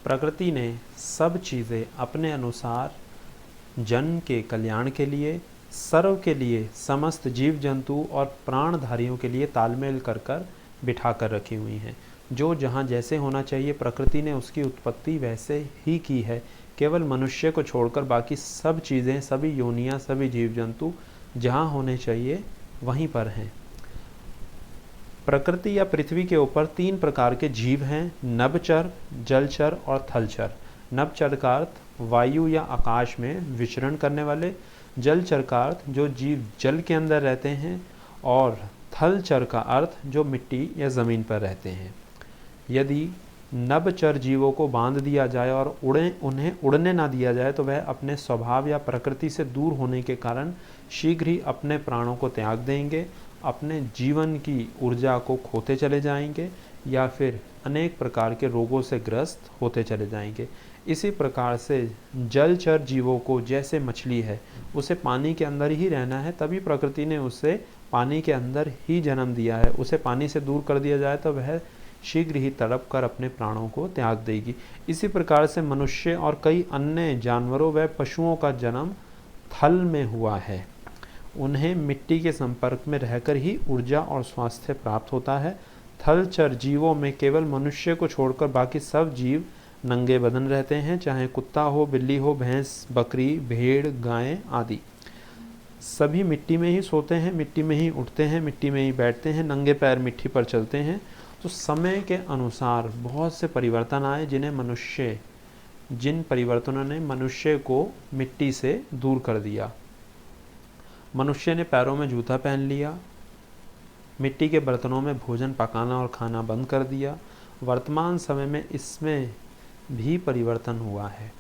प्रकृति ने सब चीज़ें अपने अनुसार जन के कल्याण के लिए, सर्व के लिए, समस्त जीव जंतु और प्राणधारियों के लिए तालमेल कर कर बिठा कर रखी हुई हैं। जो जहाँ जैसे होना चाहिए प्रकृति ने उसकी उत्पत्ति वैसे ही की है। केवल मनुष्य को छोड़कर बाकी सब चीज़ें, सभी योनियाँ, सभी जीव जंतु जहाँ होने चाहिए वहीं पर हैं। प्रकृति या पृथ्वी के ऊपर 3 प्रकार के जीव हैं, नभचर, जलचर और थलचर। नभचर का अर्थ वायु या आकाश में विचरण करने वाले, जलचर का अर्थ जो जीव जल के अंदर रहते हैं, और थलचर का अर्थ जो मिट्टी या ज़मीन पर रहते हैं। यदि नभचर जीवों को बांध दिया जाए और उन्हें उड़ने ना दिया जाए तो वह अपने स्वभाव या प्रकृति से दूर होने के कारण शीघ्र ही अपने प्राणों को त्याग देंगे, अपने जीवन की ऊर्जा को खोते चले जाएंगे या फिर अनेक प्रकार के रोगों से ग्रस्त होते चले जाएंगे। इसी प्रकार से जलचर जीवों को, जैसे मछली है उसे पानी के अंदर ही रहना है, तभी प्रकृति ने उसे पानी के अंदर ही जन्म दिया है। उसे पानी से दूर कर दिया जाए तो वह शीघ्र ही तड़प कर अपने प्राणों को त्याग देगी। इसी प्रकार से मनुष्य और कई अन्य जानवरों व पशुओं का जन्म थल में हुआ है। उन्हें मिट्टी के संपर्क में रहकर ही ऊर्जा और स्वास्थ्य प्राप्त होता है। थलचर जीवों में केवल मनुष्य को छोड़कर बाकी सब जीव नंगे बदन रहते हैं, चाहे कुत्ता हो, बिल्ली हो, भैंस, बकरी, भेड़, गाय आदि। सभी मिट्टी में ही सोते हैं, मिट्टी में ही उठते हैं, मिट्टी में ही बैठते हैं, नंगे पैर मिट्टी पर चलते हैं। तो समय के अनुसार बहुत से परिवर्तन आए जिन परिवर्तनों ने मनुष्य को मिट्टी से दूर कर दिया। मनुष्य ने पैरों में जूता पहन लिया, मिट्टी के बर्तनों में भोजन पकाना और खाना बंद कर दिया। वर्तमान समय में इसमें भी परिवर्तन हुआ है।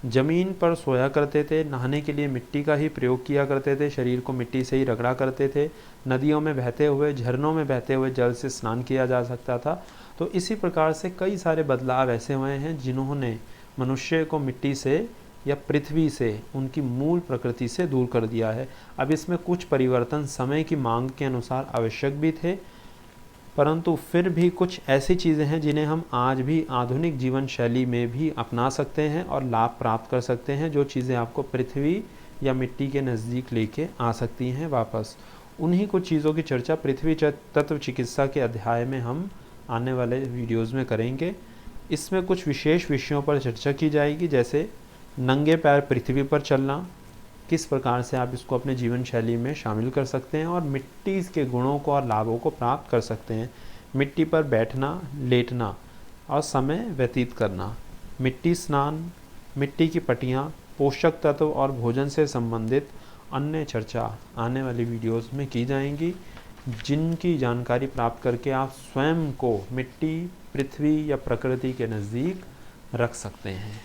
जमीन पर सोया करते थे, नहाने के लिए मिट्टी का ही प्रयोग किया करते थे, शरीर को मिट्टी से ही रगड़ा करते थे। नदियों में बहते हुए, झरनों में बहते हुए जल से स्नान किया जा सकता था। तो इसी प्रकार से कई सारे बदलाव ऐसे हुए हैं जिन्होंने मनुष्य को मिट्टी से या पृथ्वी से, उनकी मूल प्रकृति से दूर कर दिया है। अब इसमें कुछ परिवर्तन समय की मांग के अनुसार आवश्यक भी थे, परंतु फिर भी कुछ ऐसी चीज़ें हैं जिन्हें हम आज भी आधुनिक जीवन शैली में भी अपना सकते हैं और लाभ प्राप्त कर सकते हैं, जो चीज़ें आपको पृथ्वी या मिट्टी के नज़दीक लेके आ सकती हैं वापस। उन्हीं कुछ चीज़ों की चर्चा पृथ्वी तत्व चिकित्सा के अध्याय में हम आने वाले वीडियोज़ में करेंगे। इसमें कुछ विशेष विषयों पर चर्चा की जाएगी, जैसे नंगे पैर पृथ्वी पर चलना, किस प्रकार से आप इसको अपने जीवन शैली में शामिल कर सकते हैं और मिट्टी के गुणों को और लाभों को प्राप्त कर सकते हैं। मिट्टी पर बैठना, लेटना और समय व्यतीत करना, मिट्टी स्नान, मिट्टी की पट्टियाँ, पोषक तत्व और भोजन से संबंधित अन्य चर्चा आने वाली वीडियोस में की जाएंगी, जिनकी जानकारी प्राप्त करके आप स्वयं को मिट्टी, पृथ्वी या प्रकृति के नज़दीक रख सकते हैं।